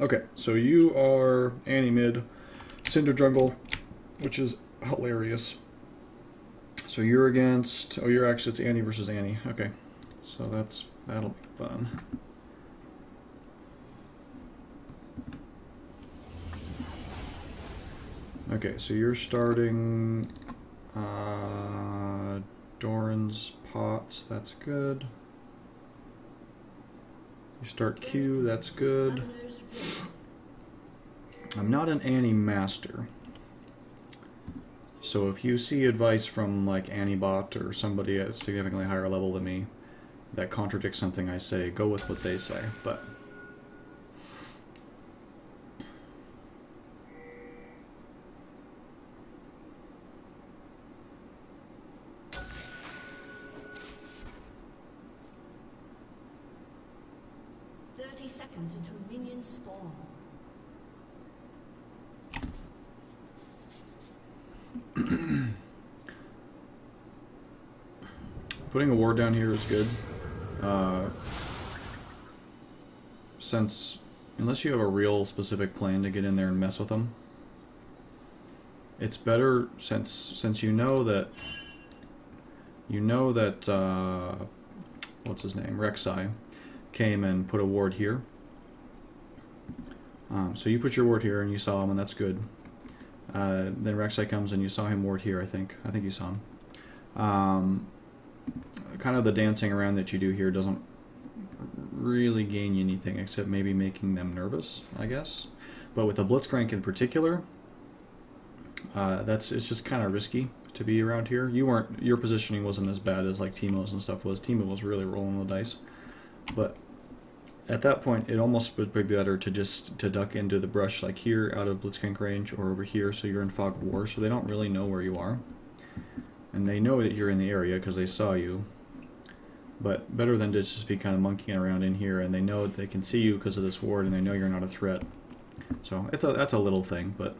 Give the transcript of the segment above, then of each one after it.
Okay, so you are Annie mid, Cinder jungle, which is hilarious. So you're against. Oh, you're actually it's Annie versus Annie. Okay, so that'll be fun. Okay, so you're starting Doran's pots. That's good. You start Q. That's good. I'm not an Annie master. So if you see advice from like Annibot or somebody at a significantly higher level than me that contradicts something I say, go with what they say. But seconds until minions spawn. Putting a ward down here is good. Unless you have a real specific plan to get in there and mess with them, it's better since you know that what's his name, Rek'Sai, came and put a ward here. So you put your ward here and you saw him, and that's good. Then Rek'Sai comes and you saw him ward here. I think you saw him. Kind of the dancing around that you do here doesn't really gain you anything except maybe making them nervous, I guess. But with the Blitzcrank in particular, it's just kind of risky to be around here. Your positioning wasn't as bad as like Teemo's and stuff was. Teemo was really rolling the dice, but at that point it almost would be better to duck into the brush like here out of Blitzcrank range or over here so you're in Fog of War, so they don't really know where you are. And they know that you're in the area because they saw you. But better than to just be kind of monkeying around in here, and they know they can see you because of this ward, and they know you're not a threat. So that's a little thing, but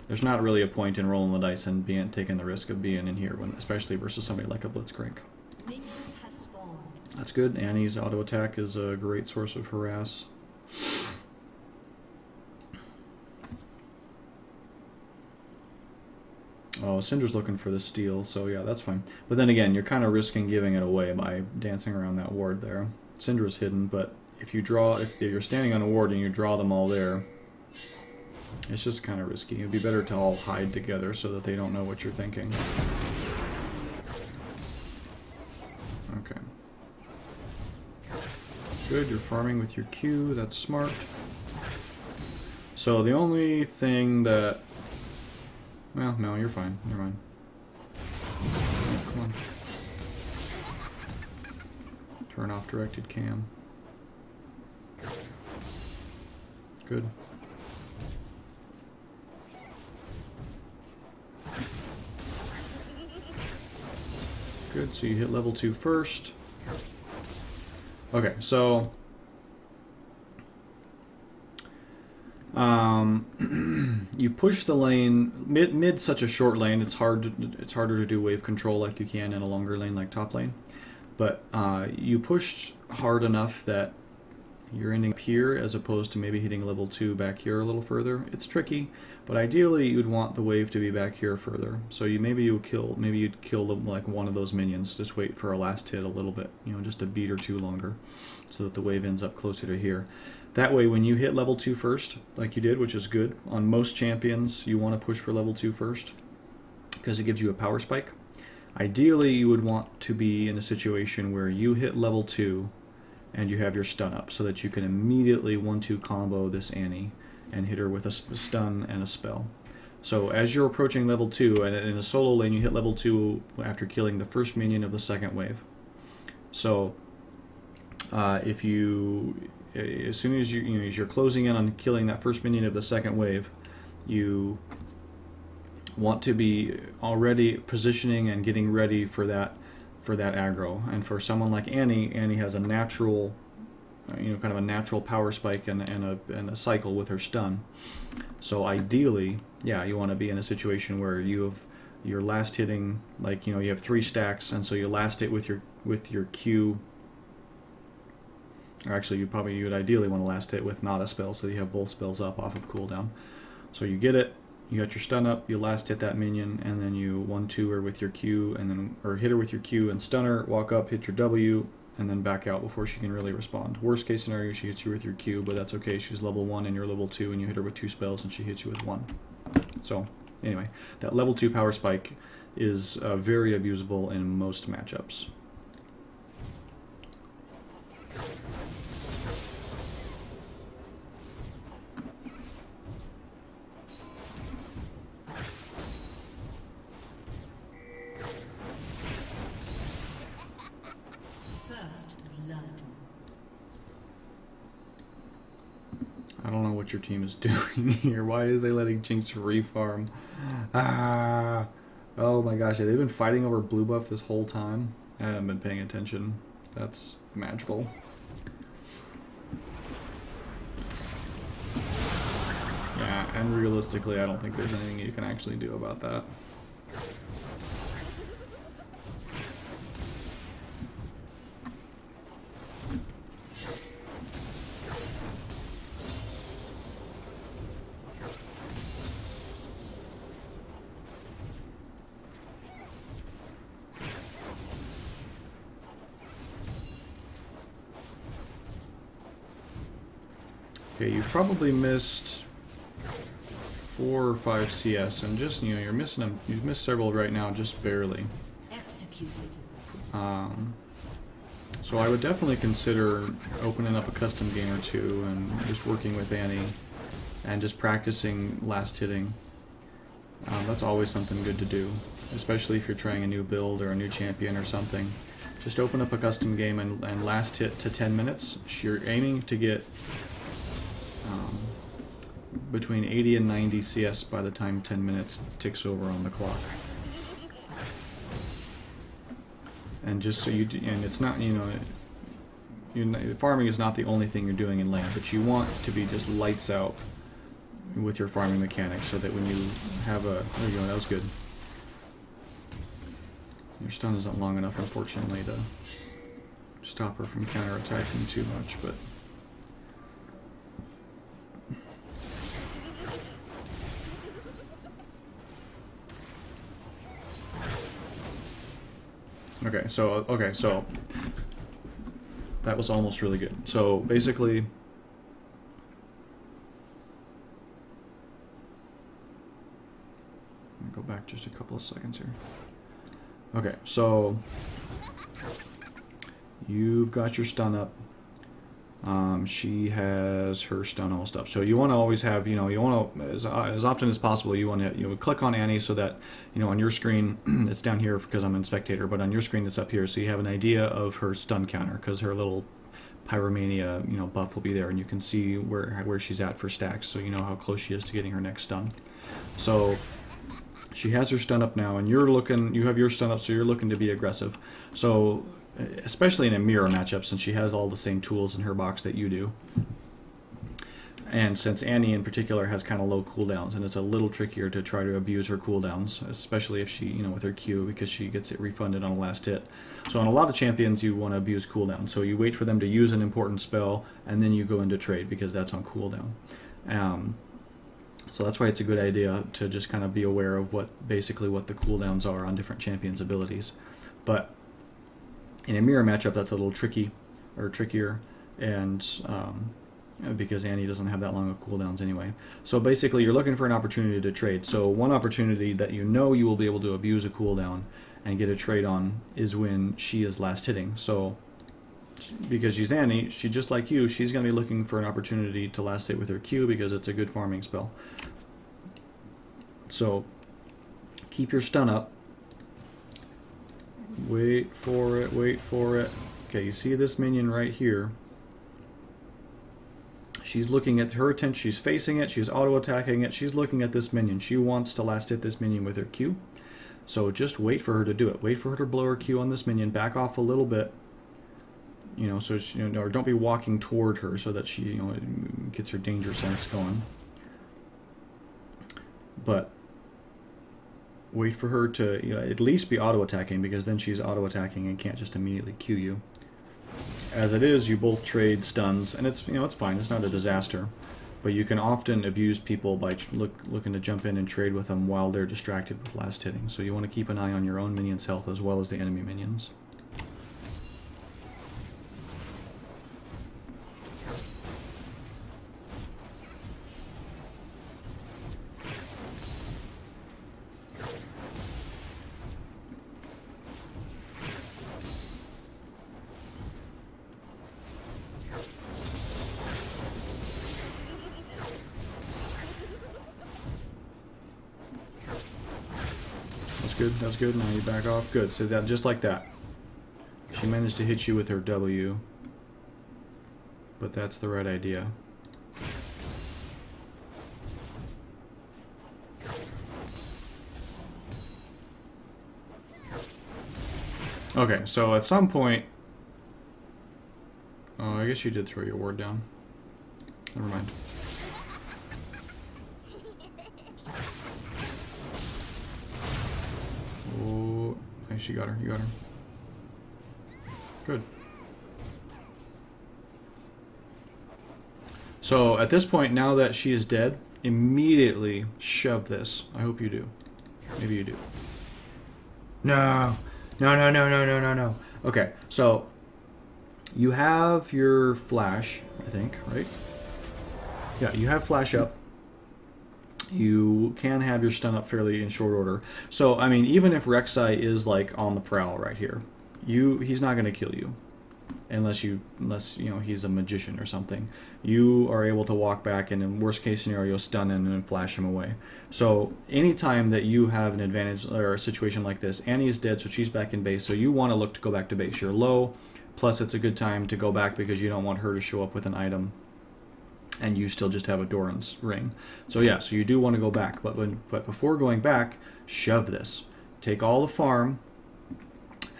there's not really a point in rolling the dice and taking the risk of being in here, especially versus somebody like a Blitzcrank. That's good. Annie's auto attack is a great source of harass. Oh, Cinder's looking for the steal, so yeah, that's fine. But then again, you're kind of risking giving it away by dancing around that ward there. Cinder is hidden, but if you're standing on a ward and you draw them all there, it's just kind of risky. It'd be better to all hide together so that they don't know what you're thinking. Okay. Good, you're farming with your Q, that's smart. So the only thing that... Well, no, you're fine. Never mind. Oh, come on. Turn off directed cam. Good. Good, so you hit level 2 first. Okay, so... you push the lane mid such a short lane. It's harder to do wave control like you can in a longer lane like top lane. But you pushed hard enough that you're ending up here as opposed to maybe hitting level 2 back here a little further. It's tricky, but ideally you'd want the wave to be back here further. So maybe you'd kill like one of those minions. Just wait for a last hit a little bit, just a beat or two longer, so that the wave ends up closer to here. That way, when you hit level 2 first, like you did, which is good, on most champions, you want to push for level 2 first, because it gives you a power spike. Ideally, you would want to be in a situation where you hit level 2, and you have your stun up, so that you can immediately 1-2 combo this Annie, and hit her with a stun and a spell. So as you're approaching level 2, and in a solo lane, you hit level 2 after killing the first minion of the second wave. So, as soon as you're closing in on killing that first minion of the second wave, you want to be already positioning and getting ready for that aggro. And for someone like Annie has a natural, kind of a natural power spike and a cycle with her stun. So ideally, yeah, you want to be in a situation where you're last hitting, like you have 3 stacks, and so you last hit with your Q. Or actually, you would ideally want to last hit with not a spell, so you have both spells up off of cooldown. So you get it, you got your stun up, you last hit that minion, and then you 1-2 her with your Q, and then or hit her with your Q and stun her, walk up, hit your W, and then back out before she can really respond. Worst case scenario, she hits you with your Q, but that's okay. She's level 1 and you're level 2, and you hit her with 2 spells, and she hits you with 1. So anyway, that level 2 power spike is very abusable in most matchups. I don't know what your team is doing here. Why are they letting Jinx refarm? Ah! Oh my gosh, have they been fighting over blue buff this whole time? I haven't been paying attention. That's magical. Yeah, and realistically, I don't think there's anything you can actually do about that. Okay, you've probably missed 4 or 5 CS, and just, you know, you're missing them. You've missed several right now, just barely. Executed. So I would definitely consider opening up a custom game or two and just working with Annie and just practicing last hitting. That's always something good to do, especially if you're trying a new build or a new champion or something. Just open up a custom game and last hit to 10 minutes. You're aiming to get between 80 and 90 CS by the time 10 minutes ticks over on the clock. And just so you do, and it's not, you know, farming is not the only thing you're doing in lane, but you want to be just lights out with your farming mechanics so that when you have a, there you go, that was good. Your stun isn't long enough, unfortunately, to stop her from counterattacking too much, but okay, so that was almost really good. So basically, let me go back just a couple of seconds here. Okay, so you've got your stun up. She has her stun almost up. So you want to always have, you know, you want to, as often as possible, you want to, you know, click on Annie so that, you know, on your screen, it's down here because I'm in spectator, but on your screen it's up here, so you have an idea of her stun counter, because her little Pyromania, you know, buff will be there, and you can see where she's at for stacks, so you know how close she is to getting her next stun. So she has her stun up now, and you're looking, you have your stun up, so you're looking to be aggressive. So especially in a mirror matchup, since she has all the same tools in her box that you do. And since Annie in particular has kind of low cooldowns, and it's a little trickier to try to abuse her cooldowns, especially if she, you know, with her Q, because she gets it refunded on a last hit. So on a lot of champions, you want to abuse cooldown. So you wait for them to use an important spell, and then you go into trade, because that's on cooldown. So that's why it's a good idea to just kind of be aware of basically what the cooldowns are on different champions' abilities. But in a mirror matchup, that's a little trickier, and because Annie doesn't have that long of cooldowns anyway. So basically, you're looking for an opportunity to trade. So one opportunity that you know you will be able to abuse a cooldown and get a trade on is when she is last hitting. So because she's Annie, she, just like you, she's going to be looking for an opportunity to last hit with her Q because it's a good farming spell. So keep your stun up. Wait for it, wait for it. Okay, you see this minion right here. She's looking at her attention, she's facing it, she's auto-attacking it, she's looking at this minion. She wants to last hit this minion with her Q. So just wait for her to do it. Wait for her to blow her Q on this minion, back off a little bit. You know, so she, you know, or don't be walking toward her so that she, you know, gets her danger sense going. But wait for her to, you know, at least be auto-attacking, because then she's auto-attacking and can't just immediately Q you. As it is, you both trade stuns, and it's, you know, it's fine. It's not a disaster, but you can often abuse people by looking to jump in and trade with them while they're distracted with last hitting. So you want to keep an eye on your own minions' health as well as the enemy minions. Good, that's good. Now you back off. Good. So that, just like that. She managed to hit you with her W. But that's the right idea. Okay, so at some point... Oh, I guess you did throw your ward down. Never mind. Oh, nice, you got her, you got her. Good. So, at this point, now that she is dead, immediately shove this. I hope you do. Maybe you do. No! No, no, no, no, no, no, no. Okay, so, you have your flash, I think, right? Yeah, you have flash up. You can have your stun up fairly in short order. So, I mean, even if Rek'Sai is, like, on the prowl right here, he's not going to kill you. Unless you know, he's a magician or something. You are able to walk back and, in worst case scenario, stun him and flash him away. So, anytime that you have an advantage or a situation like this, Annie is dead, so she's back in base, so you want to look to go back to base. You're low, plus it's a good time to go back because you don't want her to show up with an item and you still just have a Doran's ring. So yeah, so you do want to go back, but before going back, shove this. Take all the farm,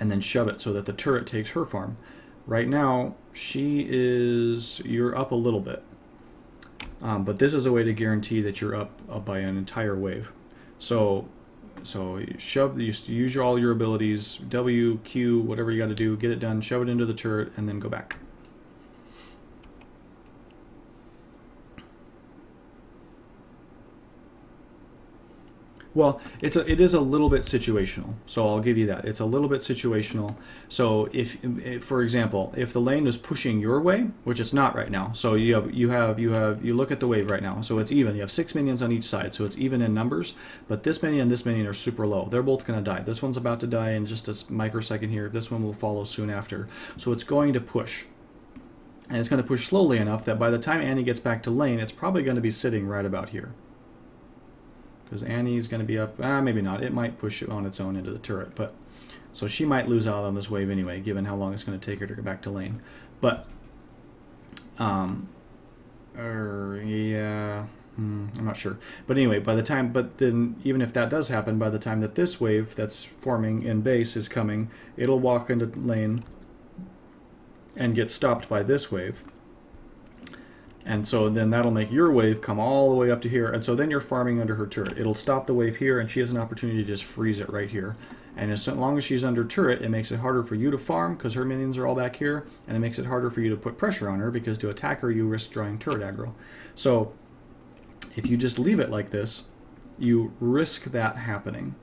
and then shove it so that the turret takes her farm. Right now, you're up a little bit. But this is a way to guarantee that you're up by an entire wave. So shove, use all your abilities, W, Q, whatever you got to do, get it done, shove it into the turret, and then go back. Well, it is a little bit situational, so I'll give you that. It's a little bit situational. So if for example, if the lane is pushing your way, which it's not right now, so you look at the wave right now, so it's even. You have 6 minions on each side, so it's even in numbers. But this minion and this minion are super low. They're both going to die. This one's about to die in just a microsecond here. This one will follow soon after. So it's going to push. And it's going to push slowly enough that by the time Annie gets back to lane, it's probably going to be sitting right about here. Because Annie's going to be up, maybe not. It might push it on its own into the turret, but so she might lose out on this wave anyway, given how long it's going to take her to get back to lane. But, yeah, I'm not sure. But anyway, but then even if that does happen, by the time that this wave that's forming in base is coming, it'll walk into lane and get stopped by this wave. And so then that'll make your wave come all the way up to here. And so then you're farming under her turret. It'll stop the wave here, and she has an opportunity to just freeze it right here. And as long as she's under turret, it makes it harder for you to farm because her minions are all back here. And it makes it harder for you to put pressure on her because to attack her, you risk drawing turret aggro. So if you just leave it like this, you risk that happening.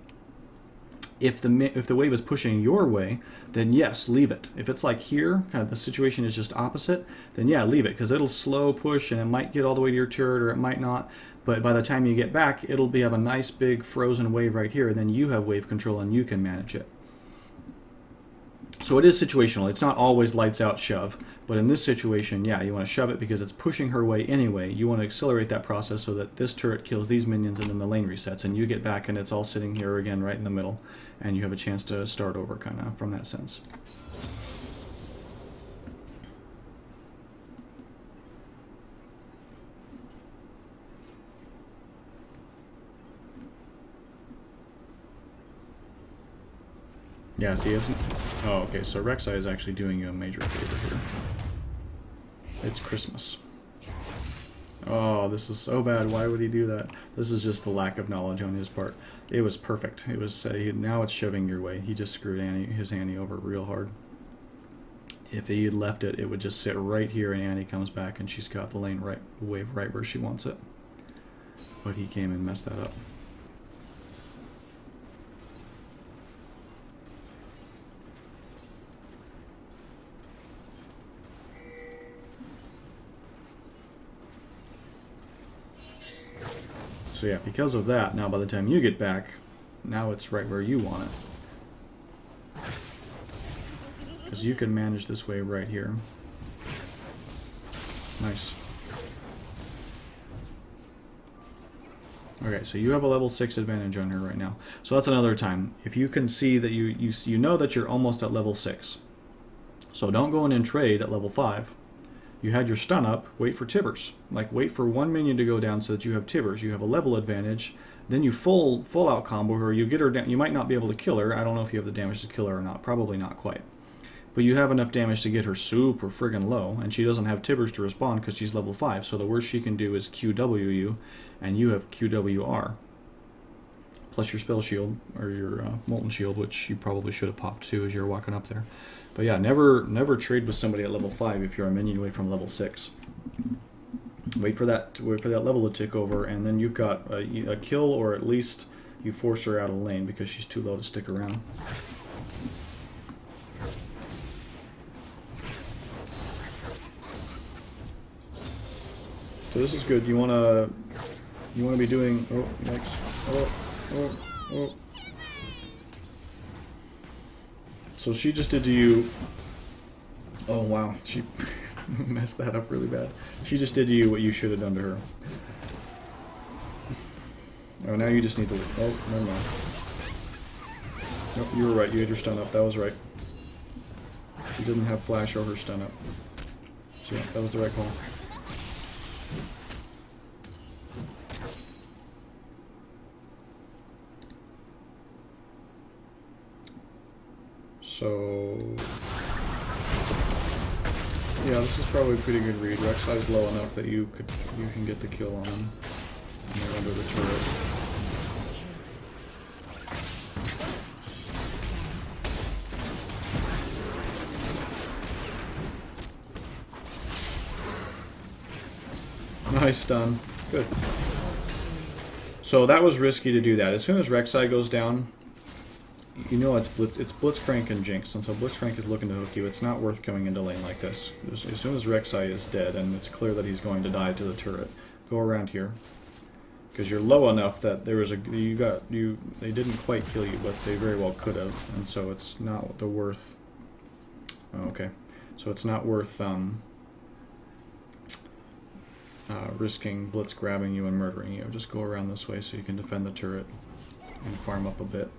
If the wave is pushing your way, then yes, leave it. If it's like here, kind of the situation is just opposite, then yeah, leave it, because it'll slow push and it might get all the way to your turret or it might not. But by the time you get back, it'll have a nice big frozen wave right here, and then you have wave control and you can manage it. So it is situational. It's not always lights out shove, but in this situation, yeah, you want to shove it because it's pushing her way anyway. You want to accelerate that process so that this turret kills these minions and then the lane resets, and you get back and it's all sitting here again right in the middle, and you have a chance to start over kind of from that sense. Yeah, see, isn't... Oh, okay, so Rek'Sai is actually doing you a major favor here. It's Christmas. Oh, this is so bad. Why would he do that? This is just the lack of knowledge on his part. It was perfect. It was now it's shoving your way. He just screwed his Annie over real hard. If he had left it, it would just sit right here, and Annie comes back, and she's got the lane wave right where she wants it. But he came and messed that up. So yeah, because of that, now by the time you get back, now it's right where you want it. Because you can manage this wave right here. Nice. Okay, so you have a level 6 advantage on her right now. So that's another time. If you can see that you know that you're almost at level 6. So don't go in and trade at level 5. You had your stun up, wait for Tibbers. Like, wait for one minion to go down so that you have Tibbers. You have a level advantage. Then you full out combo her. You get her down. You might not be able to kill her. I don't know if you have the damage to kill her or not. Probably not quite. But you have enough damage to get her super friggin' low, and she doesn't have Tibbers to respond because she's level 5. So the worst she can do is QW you, and you have QWR. Plus your spell shield, or your molten shield, which you probably should have popped too as you're walking up there. But yeah, never trade with somebody at level 5 if you're a minion away from level 6. Wait for that level to tick over, and then you've got a kill, or at least you force her out of lane because she's too low to stick around. So this is good. You wanna be doing. Oh, next. Oh. So she just did to you. Oh wow, she messed that up really bad. She just did to you what you should have done to her. Oh, now you just need to. Oh, never mind. Nope, you were right. You had your stun up. That was right. She didn't have flash or her stun up. So yeah, that was the right call. So yeah, this is probably a pretty good read. Rek'Sai is low enough that you can get the kill on him. And they're under the turret. Nice stun. Good. So that was risky to do that. As soon as Rek'Sai goes down, you know it's Blitzcrank and Jinx, and so Blitzcrank is looking to hook you. It's not worth coming into lane like this. As soon as Rek'Sai is dead, and it's clear that he's going to die to the turret, go around here. Because you're low enough that there was they didn't quite kill you, but they very well could have, and so it's not the worth. Oh, okay, so it's not worth risking Blitz grabbing you and murdering you. Just go around this way so you can defend the turret and farm up a bit.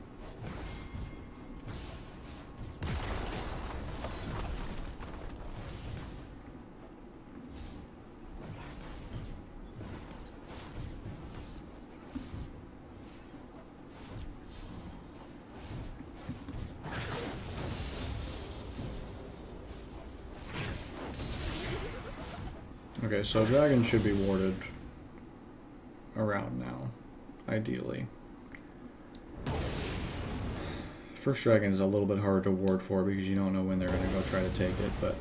Okay, so dragon should be warded around now, ideally. First dragon is a little bit hard to ward for because you don't know when they're going to go try to take it, but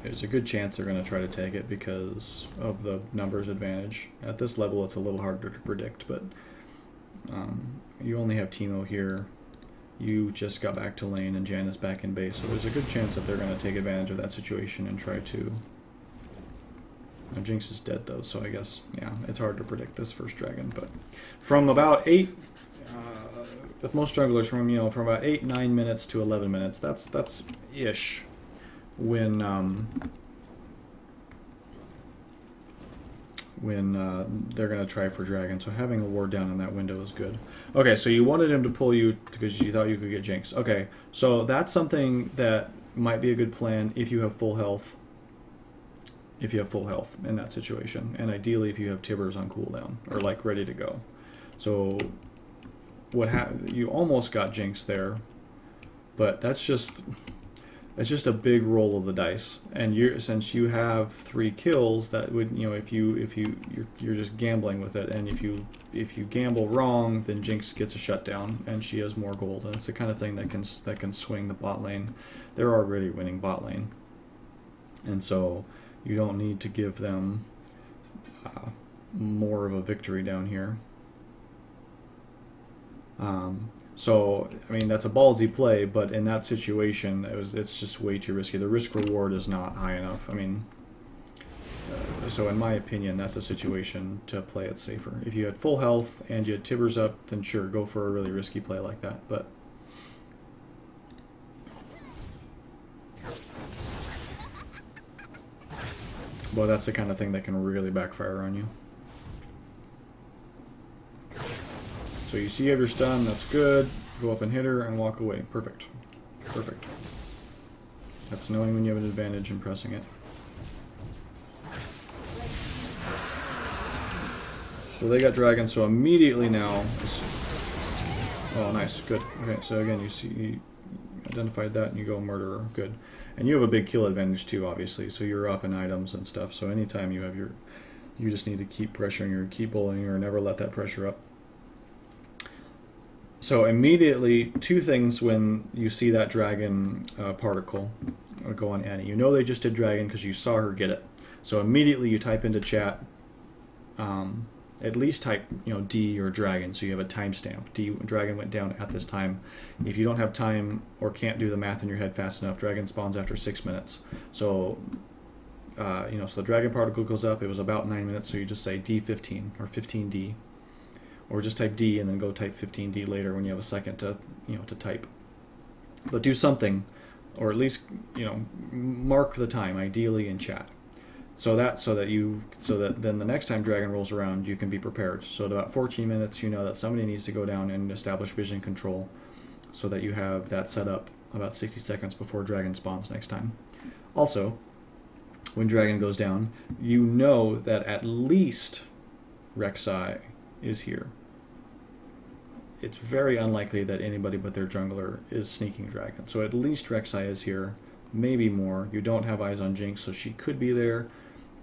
there's a good chance they're going to try to take it because of the numbers advantage. At this level it's a little harder to predict, but you only have Teemo here. You just got back to lane and Janna's back in base, so there's a good chance that they're going to take advantage of that situation and try to... Now, Jinx is dead though, so I guess, yeah, it's hard to predict this first dragon, but from about 8, with most jugglers, from about 8-9 minutes to 11 minutes, that's ish when they're gonna try for dragon. So having a ward down in that window is good. Okay, so you wanted him to pull you because you thought you could get Jinx. Okay, so that's something that might be a good plan if you have full health. If you have full health in that situation, and ideally if you have Tibbers on cooldown or like ready to go. So you almost got Jinx there, but that's just It's just a big roll of the dice, and since you have 3 kills, that would, you know, if you're just gambling with it, and if you gamble wrong, then Jinx gets a shutdown, and she has more gold, and it's the kind of thing that can swing the bot lane. They're already winning bot lane, and so you don't need to give them more of a victory down here. So, I mean, that's a ballsy play, but in that situation, it's just way too risky. The risk-reward is not high enough. I mean, so in my opinion, that's a situation to play it safer. If you had full health and you had Tibbers up, then sure, go for a really risky play like that. But that's the kind of thing that can really backfire on you. So you see you have your stun, that's good. Go up and hit her and walk away. Perfect. Perfect. That's knowing when you have an advantage and pressing it. So they got dragon, so immediately now... Oh, nice. Good. Okay, so again, you identified that and you go murderer. Good. And you have a big kill advantage too, obviously, so you're up in items and stuff. So anytime you have your... You just need to keep pressuring or keep bullying or never let that pressure up. So immediately, 2 things when you see that dragon particle go on Annie. You know they just did dragon because you saw her get it. So immediately you type into chat, at least type, you know, D or dragon, so you have a timestamp. D, dragon went down at this time. If you don't have time or can't do the math in your head fast enough, dragon spawns after 6 minutes. So, you know, so the dragon particle goes up. It was about 9 minutes, so you just say D15 or 15D. Or just type D and then go type 15D later when you have a second to, you know, to type. But do something, or at least, you know, mark the time, ideally in chat, so that then the next time dragon rolls around, you can be prepared. So at about 14 minutes, you know that somebody needs to go down and establish vision control, so that you have that set up about 60 seconds before dragon spawns next time. Also, when dragon goes down, you know that at least Rek'Sai is here. It's very unlikely that anybody but their jungler is sneaking dragon. So at least Rek'Sai is here, maybe more. You don't have eyes on Jinx, so she could be there.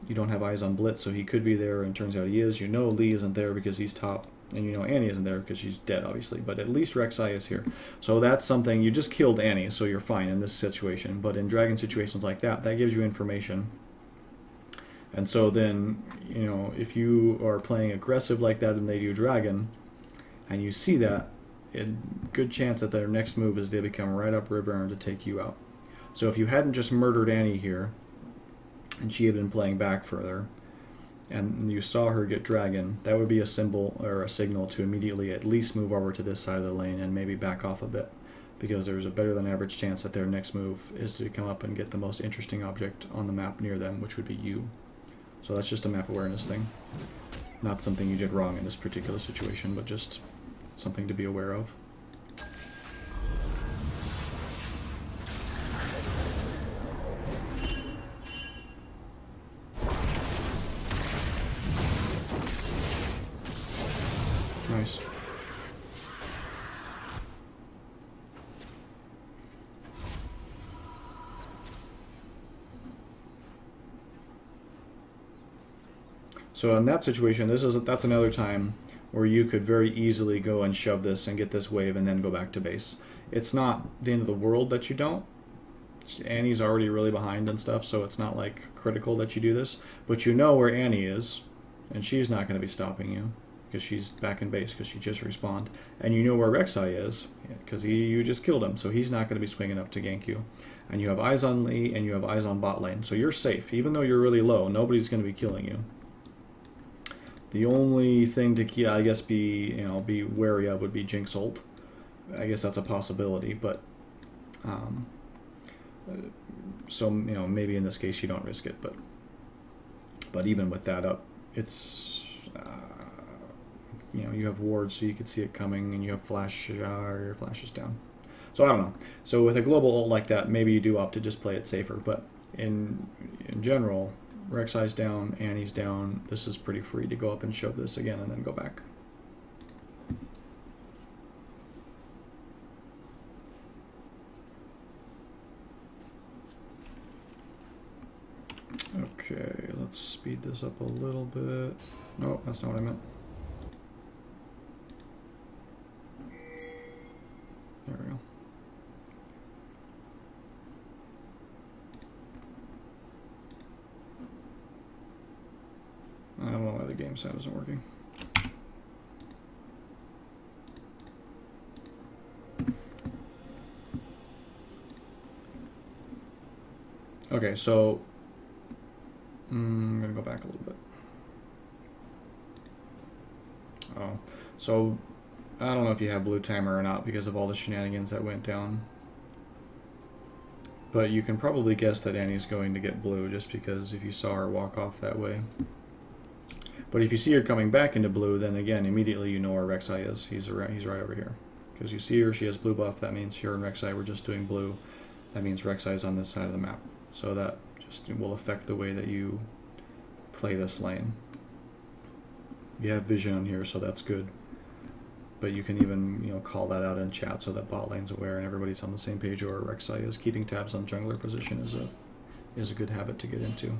You don't have eyes on Blitz, so he could be there, and turns out he is. You know Lee isn't there because he's top, and you know Annie isn't there because she's dead, obviously. But at least Rek'Sai is here. So that's something. You just killed Annie, so you're fine in this situation. But in dragon situations like that, that gives you information. And so then, you know, if you are playing aggressive like that and they do dragon, and you see that, a good chance that their next move is they become right up river to take you out. So if you hadn't just murdered Annie here, and she had been playing back further, and you saw her get dragon, that would be a symbol or a signal to immediately at least move over to this side of the lane and maybe back off a bit, because there's a better than average chance that their next move is to come up and get the most interesting object on the map near them, which would be you. So that's just a map awareness thing. Not something you did wrong in this particular situation, but just something to be aware of. Nice. So in that situation, that's another time where you could very easily go and shove this and get this wave and then go back to base. It's not the end of the world that you don't. Annie's already really behind and stuff, so it's not like critical that you do this. But you know where Annie is, and she's not going to be stopping you because she's back in base because she just respawned. And you know where Rek'Sai is because you just killed him, so he's not going to be swinging up to gank you. And you have eyes on Lee and you have eyes on bot lane, so you're safe. Even though you're really low, nobody's going to be killing you. The only thing to, I guess, be wary of would be Jinx ult. I guess that's a possibility, but so maybe in this case you don't risk it, but even with that up, it's you have wards, so you can see it coming, and you have flash, your flash is down. So I don't know. So with a global ult like that, maybe you do opt to just play it safer, but in general, Rek'Sai's down, Annie's down. This is pretty free to go up and shove this again and then go back. Okay, let's speed this up a little bit. No, that's not what I meant. There we go. I don't know why the game sound isn't working. Okay, so I'm gonna go back a little bit. Oh, so I don't know if you have blue timer or not because of all the shenanigans that went down. But you can probably guess that Annie's going to get blue just because if you saw her walk off that way. But if you see her coming back into blue, then again, immediately you know where Rek'Sai is. He's right over here. Because you see her, she has blue buff, that means her and Rek'Sai were just doing blue. That means Rek'Sai is on this side of the map. So that just will affect the way that you play this lane. You have vision on here, so that's good. But you can even, you know, call that out in chat so that bot lane's aware and everybody's on the same page where Rek'Sai is. Keeping tabs on jungler position is a good habit to get into.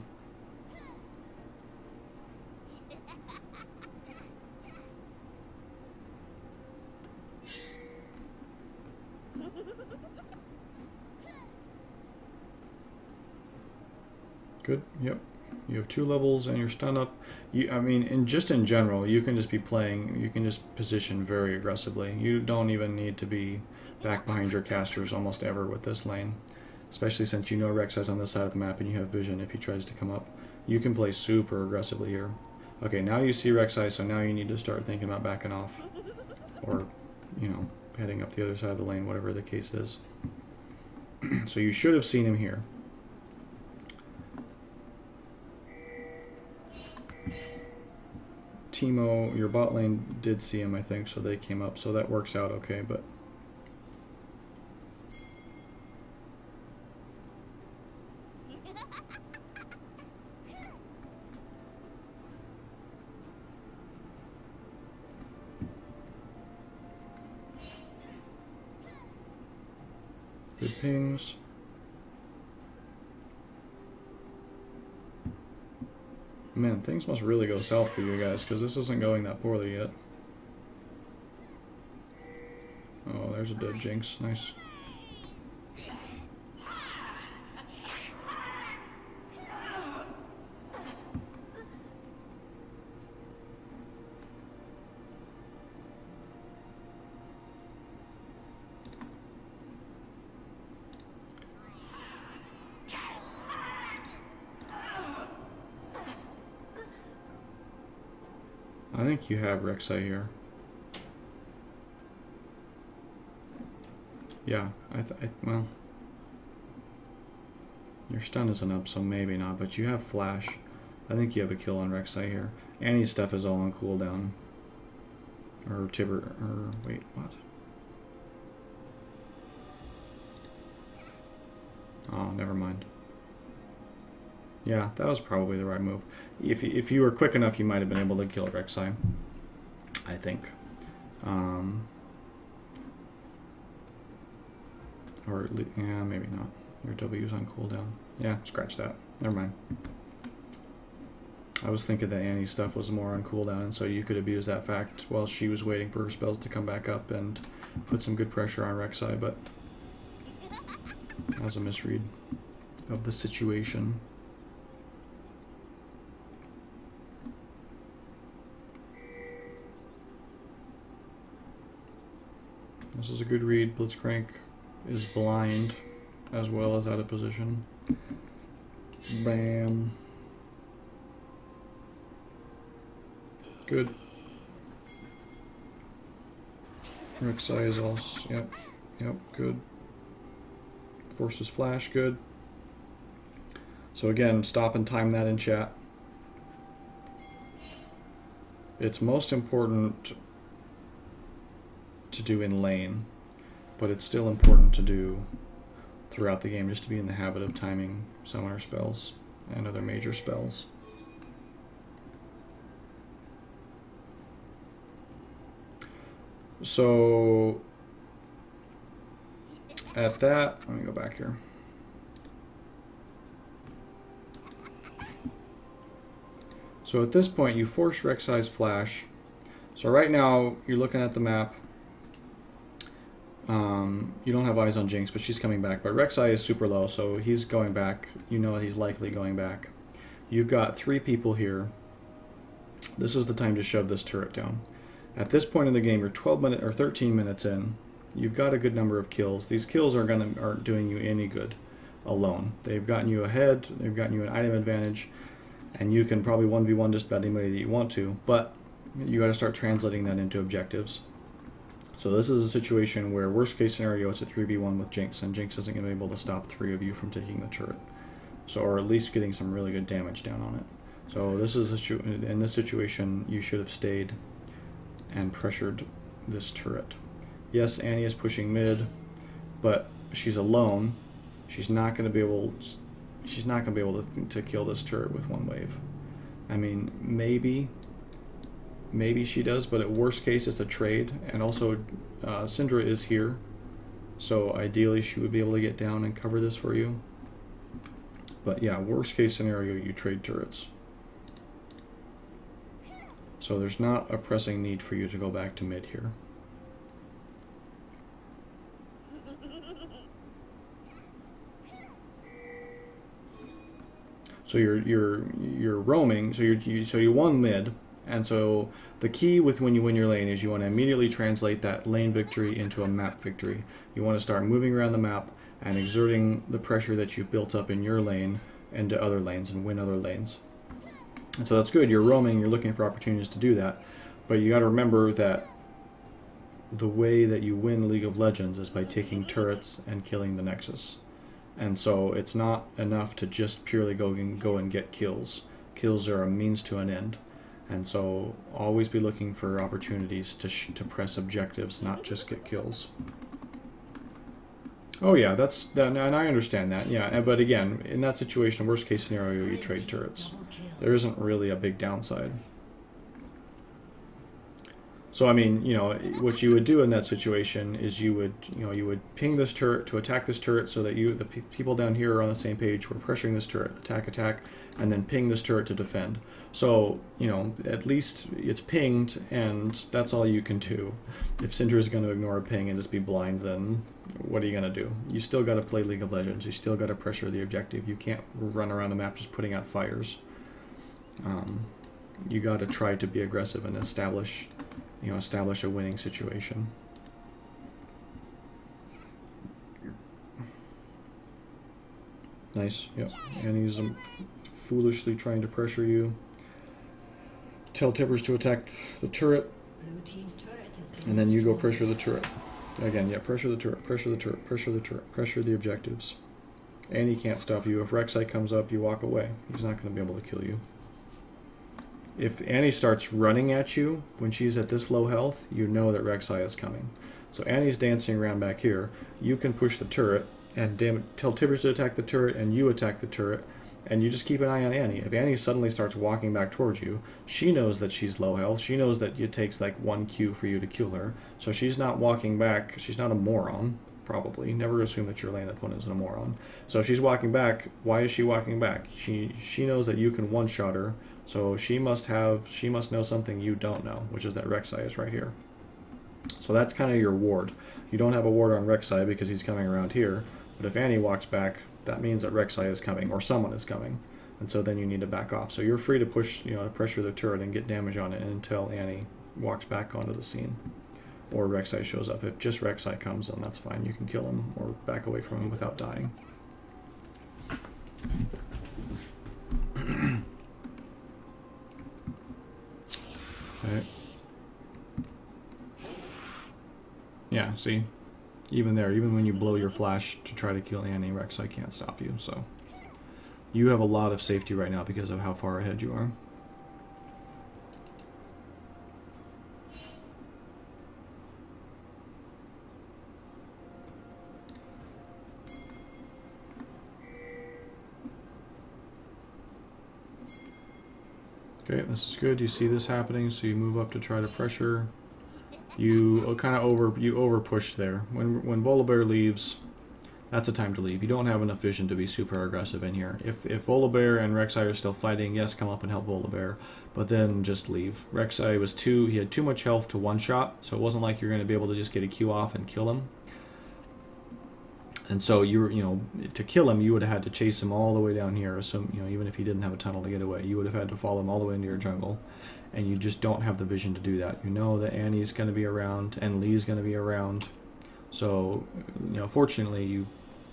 Good. Yep. You have 2 levels and you're stun up. I mean, just in general, you can just be playing. You can just position very aggressively. You don't even need to be back behind your casters almost ever with this lane, especially since you know Rek'Sai's on this side of the map and you have vision. If he tries to come up, you can play super aggressively here. Okay, now you see Rek'Sai, so now you need to start thinking about backing off, or, you know, heading up the other side of the lane, whatever the case is. So you should have seen him here. Teemo, your bot lane did see him, I think, so they came up, so that works out okay, but good pings. Man, things must really go south for you guys, because this isn't going that poorly yet. Oh, there's a dead Jinx. Nice. I think you have Rek'Sai here. Yeah, well, your stun isn't up, so maybe not, but you have flash. I think you have a kill on Rek'Sai here. Annie's stuff is all on cooldown. Or Tibber, or wait, what? Oh, never mind. Yeah, that was probably the right move. If you were quick enough, you might have been able to kill Rek'Sai, I think. Or at least, yeah, maybe not. Your W's on cooldown. Yeah, scratch that. Never mind. I was thinking that Annie's stuff was more on cooldown, and so you could abuse that fact while she was waiting for her spells to come back up and put some good pressure on Rek'Sai, but that was a misread of the situation. This is a good read. Blitzcrank is blind as well as out of position. Bam. Good. Rek'Sai is also, yep, good. Forces flash, good. So again, stop and time that in chat. It's most important to do in lane, but it's still important to do throughout the game just to be in the habit of timing summoner spells and other major spells. So at that, let me go back here. So at this point, you force Rek'Sai's flash. So right now, you're looking at the map. You don't have eyes on Jinx, but she's coming back. But Rek'Sai is super low, so he's going back. You know he's likely going back. You've got 3 people here. This is the time to shove this turret down. At this point in the game, you're 12 minutes or 13 minutes in. You've got a good number of kills. These kills aren't doing you any good alone. They've gotten you ahead. They've gotten you an item advantage, and you can probably 1v1 just about anybody that you want to. But you got to start translating that into objectives. So this is a situation where worst case scenario it's a 3v1 with Jinx, and Jinx isn't going to be able to stop 3 of you from taking the turret. So, or at least getting some really good damage down on it. So this is in this situation you should have stayed and pressured this turret. Yes, Annie is pushing mid, but she's alone. She's not going to be able. She's not going to be able to kill this turret with 1 wave. I mean, maybe she does, but at worst case it's a trade. And also, Syndra is here, so ideally she would be able to get down and cover this for you. But yeah, worst case scenario, you trade turrets. So there's not a pressing need for you to go back to mid here. So you're roaming. So you won mid, and so the key with when you win your lane is you want to immediately translate that lane victory into a map victory. You want to start moving around the map and exerting the pressure that you've built up in your lane into other lanes and win other lanes. And so that's good. You're roaming. You're looking for opportunities to do that, but you got to remember that the way that you win League of Legends is by taking turrets and killing the Nexus. And so it's not enough to just purely go and get kills. Kills are a means to an end. And so always be looking for opportunities to press objectives, not just get kills. Oh yeah, and I understand that. Yeah, but again, in that situation, worst case scenario, you trade turrets. There isn't really a big downside. So I mean, you know, what you would do in that situation is you would ping this turret to attack this turret, so that the people down here are on the same page. We're pressuring this turret, attack, and then ping this turret to defend. So, you know, at least it's pinged, and that's all you can do. If Syndra is going to ignore a ping and just be blind, then what are you going to do? You still got to play League of Legends. You still got to pressure the objective. You can't run around the map just putting out fires. You got to try to be aggressive and establish a winning situation. Nice, yep. Annie's foolishly trying to pressure you. Tell Tibbers to attack the turret, and then you go pressure the turret. Again, yeah, pressure the turret, pressure the turret, pressure the turret, pressure the objectives. Annie can't stop you. If Rek'Sai comes up, you walk away. He's not going to be able to kill you. If Annie starts running at you when she's at this low health, you know that Rek'Sai is coming. So Annie's dancing around back here. You can push the turret and tell Tibbers to attack the turret, and you attack the turret, and you just keep an eye on Annie. If Annie suddenly starts walking back towards you, she knows that she's low health. She knows that it takes like 1 Q for you to kill her. So she's not walking back. She's not a moron, probably. Never assume that your lane opponent is a moron. So if she's walking back, why is she walking back? She knows that you can one-shot her. So she must know something you don't know, which is that Rek'Sai is right here. So that's kind of your ward. You don't have a ward on Rek'Sai because he's coming around here, but if Annie walks back, that means that Rek'Sai is coming, or someone is coming, and so then you need to back off. So you're free to push, to pressure the turret and get damage on it until Annie walks back onto the scene, or Rek'Sai shows up. If just Rek'Sai comes, then that's fine. You can kill him or back away from him without dying. Right. Yeah, see? Even there, even when you blow your flash to try to kill Annie, Rek'Sai can't stop you, so... You have a lot of safety right now because of how far ahead you are. Okay, this is good. You see this happening, so you move up to try to pressure. You kind of over push there. When Volibear leaves, that's a time to leave. You don't have enough vision to be super aggressive in here. If Volibear and Rek'Sai are still fighting, yes, come up and help Volibear, but then just leave. Rek'Sai was he had too much health to one-shot, so it wasn't like you're going to be able to just get a Q off and kill him. And so to kill him, you would have had to chase him all the way down here. So even if he didn't have a tunnel to get away, you would have had to follow him all the way into your jungle, and you just don't have the vision to do that. You know that Annie's going to be around and Lee's going to be around, so fortunately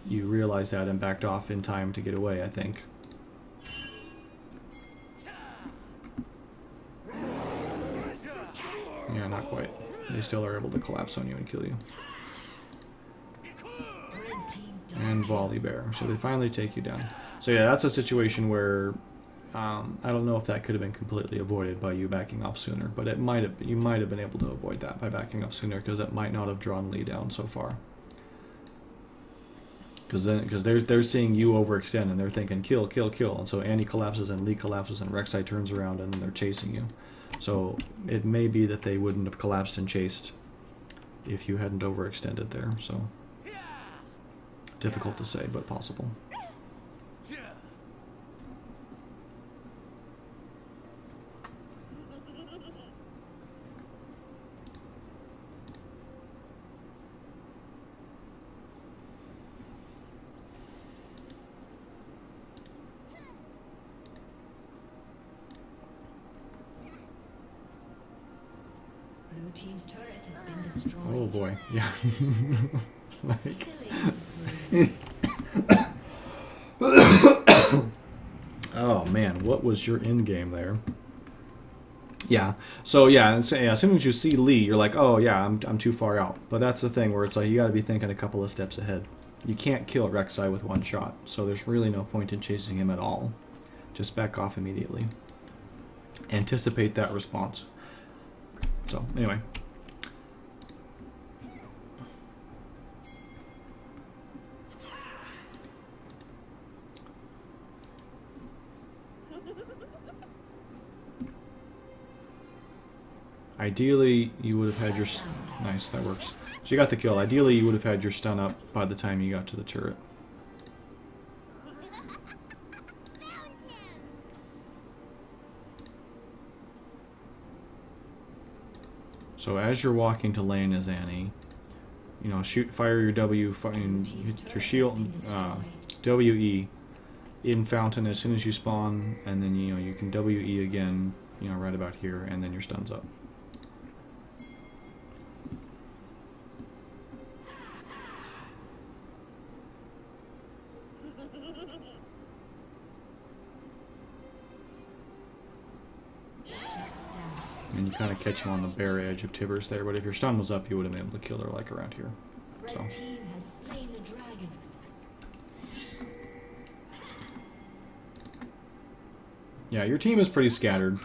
you realized that and backed off in time to get away, I think. Yeah, not quite. They still are able to collapse on you and kill you. And Volibear. So they finally take you down. So yeah, that's a situation where I don't know if that could have been completely avoided by you backing off sooner, but you might have been able to avoid that by backing off sooner, because it might not have drawn Lee down so far. Because they're seeing you overextend and they're thinking kill, kill, kill, and so Annie collapses and Lee collapses and Rek'Sai turns around and then they're chasing you. So it may be that they wouldn't have collapsed and chased if you hadn't overextended there. So difficult to say, but possible. Blue team's turret has been destroyed. Oh boy, yeah. Like, oh man, what was your end game there? Yeah. So yeah, as soon as you see Lee, you're like, oh yeah, I'm too far out. But that's the thing where it's like you got to be thinking a couple of steps ahead. You can't kill Rek'Sai with one shot, so there's really no point in chasing him at all. Just back off immediately. Anticipate that response. So anyway. Ideally, you would have had your... Nice, that works. So you got the kill. Ideally, you would have had your stun up by the time you got to the turret. So as you're walking to lane as Annie, fire your W, hit your shield, WE in fountain as soon as you spawn, and then you can WE again, right about here, and then your stun's up. And you kind of catch him on the bare edge of Tibbers there, but if your stun was up, you would have been able to kill her like around here. So. Red team has slain the dragon. Yeah, your team is pretty scattered.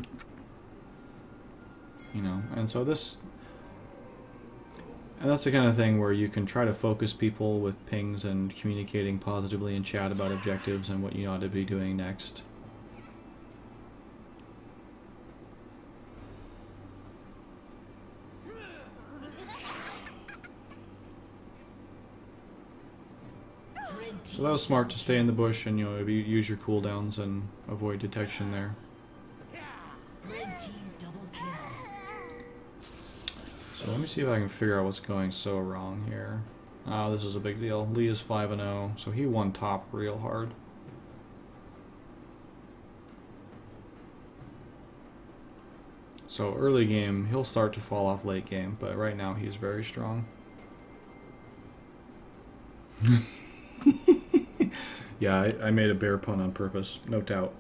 And so this... And that's the kind of thing where you can try to focus people with pings and communicating positively in chat about objectives and what you ought to be doing next. So that was smart to stay in the bush and use your cooldowns and avoid detection there. Red team double kill. So let me see if I can figure out what's going so wrong here. Oh, this is a big deal. Lee is 5-0, so he won top real hard. So early game, he'll start to fall off late game, but right now he's very strong. Yeah, I made a bear pun on purpose, no doubt.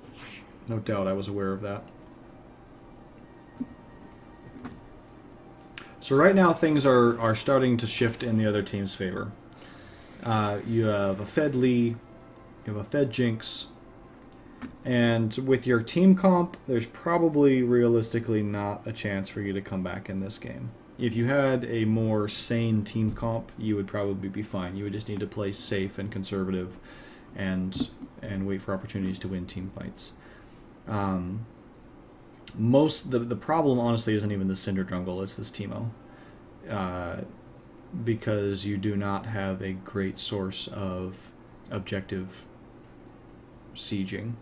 No doubt I was aware of that. So right now things are starting to shift in the other team's favor. You have a Fed Lee, you have a Fed Jinx, and with your team comp, there's probably realistically not a chance for you to come back in this game. If you had a more sane team comp, you would probably be fine. You would just need to play safe and conservative and wait for opportunities to win team fights. The problem honestly isn't even the Cinder jungle, it's this Teemo. because you do not have a great source of objective sieging.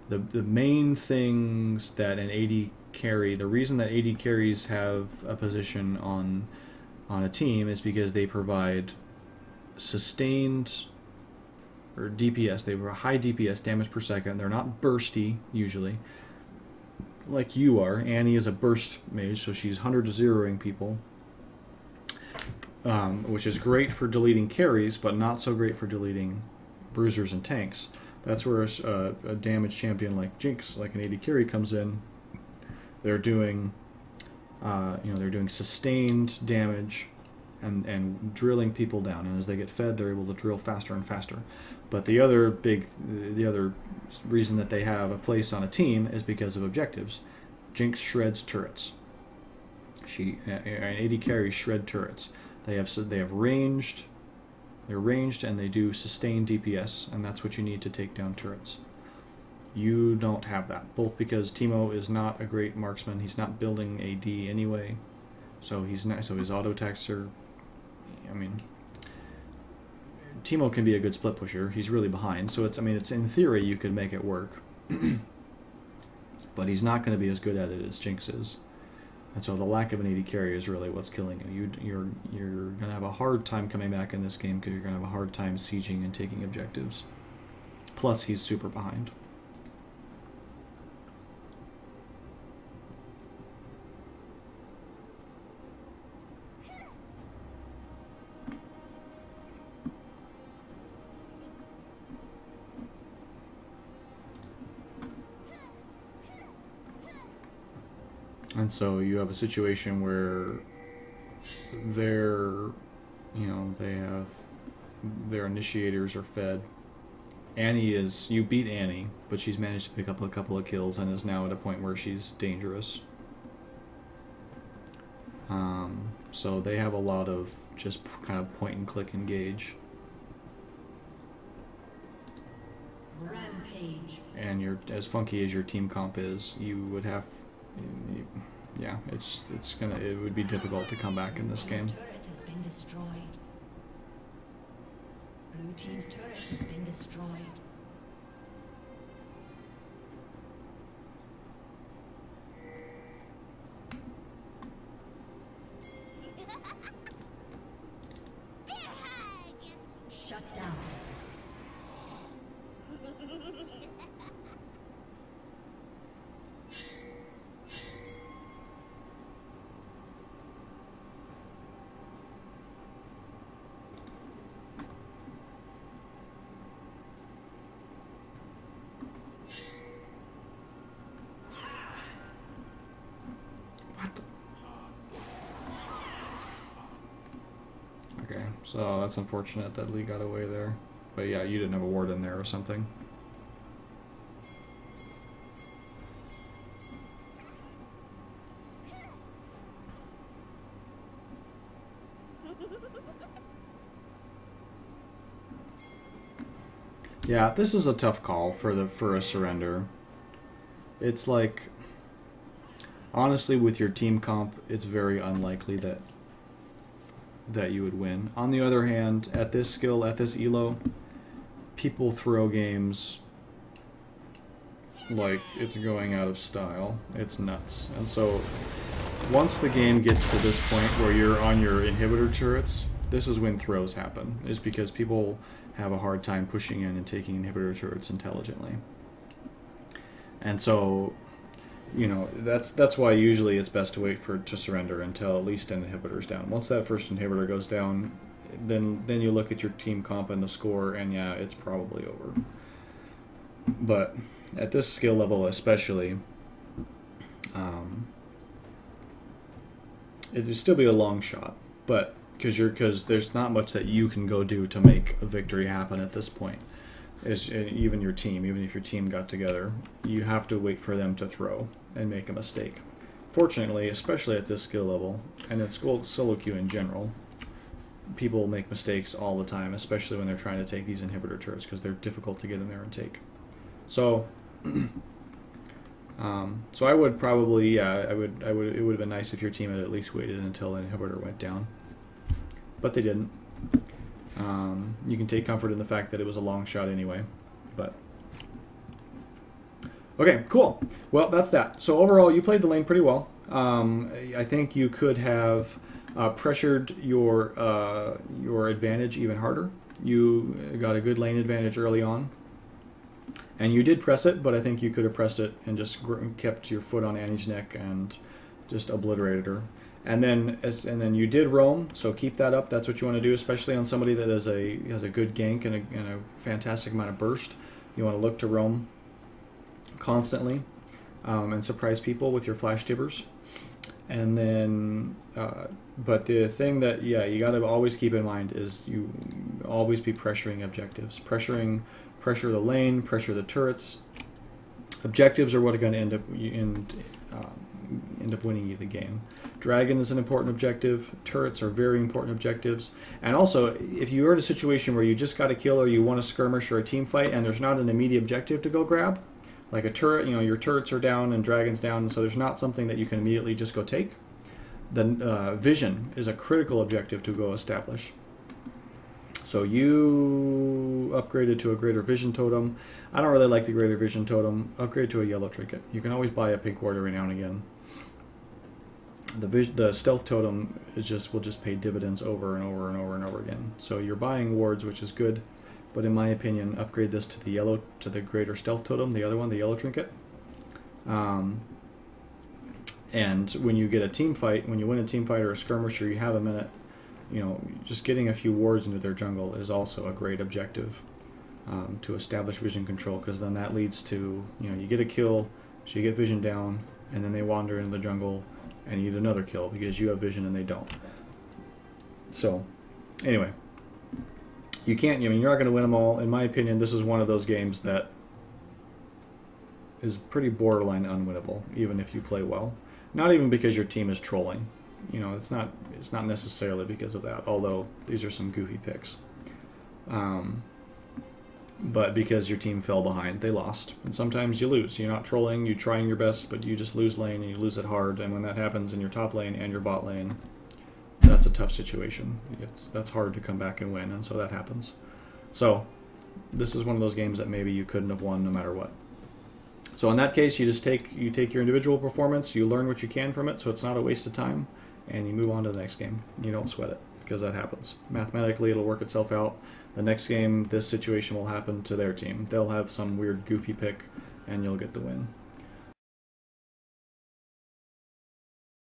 The main things that an AD carry, the reason that AD carries have a position on a team is because they provide sustained, or DPS, they were high DPS, damage per second. They're not bursty usually, like you are. Annie is a burst mage, so she's 100 to zeroing people, which is great for deleting carries, but not so great for deleting bruisers and tanks. That's where a damage champion like Jinx, like an AD carry, comes in. They're doing, they're doing sustained damage and drilling people down, and as they get fed, they're able to drill faster and faster. But the other reason that they have a place on a team is because of objectives. Jinx shreds turrets. An AD carry shred turrets. They have ranged. They're ranged and they do sustained DPS, and that's what you need to take down turrets. You don't have that, both because Teemo is not a great marksman. He's not building AD anyway, so he's not. So his auto attacks are. I mean, Teemo can be a good split pusher. He's really behind, so it's. I mean, it's in theory you could make it work, but he's not going to be as good at it as Jinx is. And so the lack of an AD carry is really what's killing you. You're going to have a hard time coming back in this game because you're going to have a hard time sieging and taking objectives. Plus, he's super behind. And so you have a situation where their initiators are fed. Annie is, you beat Annie, but she's managed to pick up a couple of kills and is now at a point where she's dangerous. So they have a lot of just kind of point and click engage. Rampage. And you're, as funky as your team comp is, you would have. Yeah, it would be difficult to come back in this game. Blue team's turret has been destroyed. Blue team's turret has been destroyed. Shut down. Okay, so that's unfortunate that Lee got away there. But yeah, you didn't have a ward in there or something. Yeah, this is a tough call for a surrender. It's like, honestly, with your team comp, it's very unlikely that you would win. On the other hand, at this skill, at this elo, people throw games like it's going out of style. It's nuts. And so once the game gets to this point where you're on your inhibitor turrets, this is when throws happen, is because people have a hard time pushing in and taking inhibitor turrets intelligently. And so, you know, that's why usually it's best to wait to surrender until at least an inhibitor's down. Once that first inhibitor goes down, then you look at your team comp and the score, and yeah, it's probably over. But at this skill level especially, it'd still be a long shot, but because there's not much that you can go do to make a victory happen at this point. Even your team, even if your team got together, you have to wait for them to throw and make a mistake. Fortunately, especially at this skill level, and in solo queue in general, people make mistakes all the time, especially when they're trying to take these inhibitor turrets, because they're difficult to get in there and take. So, so I would probably, yeah, it would have been nice if your team had at least waited until the inhibitor went down. but they didn't. You can take comfort in the fact that it was a long shot anyway. But okay, cool. Well, that's that. So overall, you played the lane pretty well. I think you could have pressured your advantage even harder. You got a good lane advantage early on, and you did press it, but I think you could have pressed it and just kept your foot on Annie's neck and just obliterated her. And then you did roam, so keep that up. That's what you want to do, especially on somebody that has a good gank and a fantastic amount of burst. You want to look to roam constantly and surprise people with your flash tibbers. And then, but the thing that, yeah, you got to always keep in mind is you always be pressuring objectives. Pressure the lane, pressure the turrets. Objectives are what are going to end up winning you the game. Dragon is an important objective. Turrets are very important objectives. And also, if you're in a situation where you just got a kill or you want a skirmish or a team fight and there's not an immediate objective to go grab, like a turret, your turrets are down and dragon's down, and so there's not something that you can immediately just go take, then vision is a critical objective to go establish. So you upgraded to a greater vision totem. I don't really like the greater vision totem. Upgrade to a yellow trinket. You can always buy a pink ward every now and again. The stealth totem will just pay dividends over and over and over and over again. So you're buying wards, which is good. But in my opinion, upgrade this to the greater stealth totem, the other one, the yellow trinket. And when you get a team fight, when you win a team fight or a skirmish or you have a minute, just getting a few wards into their jungle is also a great objective to establish vision control, because then that leads to, you get a kill, so you get vision down, and then they wander into the jungle and you get another kill because you have vision and they don't. So, anyway. You can't, you're not going to win them all. In my opinion, this is one of those games that is pretty borderline unwinnable, even if you play well. Not even because your team is trolling. It's not necessarily because of that, although these are some goofy picks. But because your team fell behind, they lost. And sometimes you lose. You're not trolling, you're trying your best, but you just lose lane and you lose it hard. And when that happens in your top lane and your bot lane, that's a tough situation. That's hard to come back and win, and so that happens. So this is one of those games that maybe you couldn't have won no matter what. So in that case, you take your individual performance, you learn what you can from it, so it's not a waste of time, and you move on to the next game. You don't sweat it, because that happens. Mathematically, it'll work itself out. The next game, this situation will happen to their team. They'll have some weird goofy pick, and you'll get the win.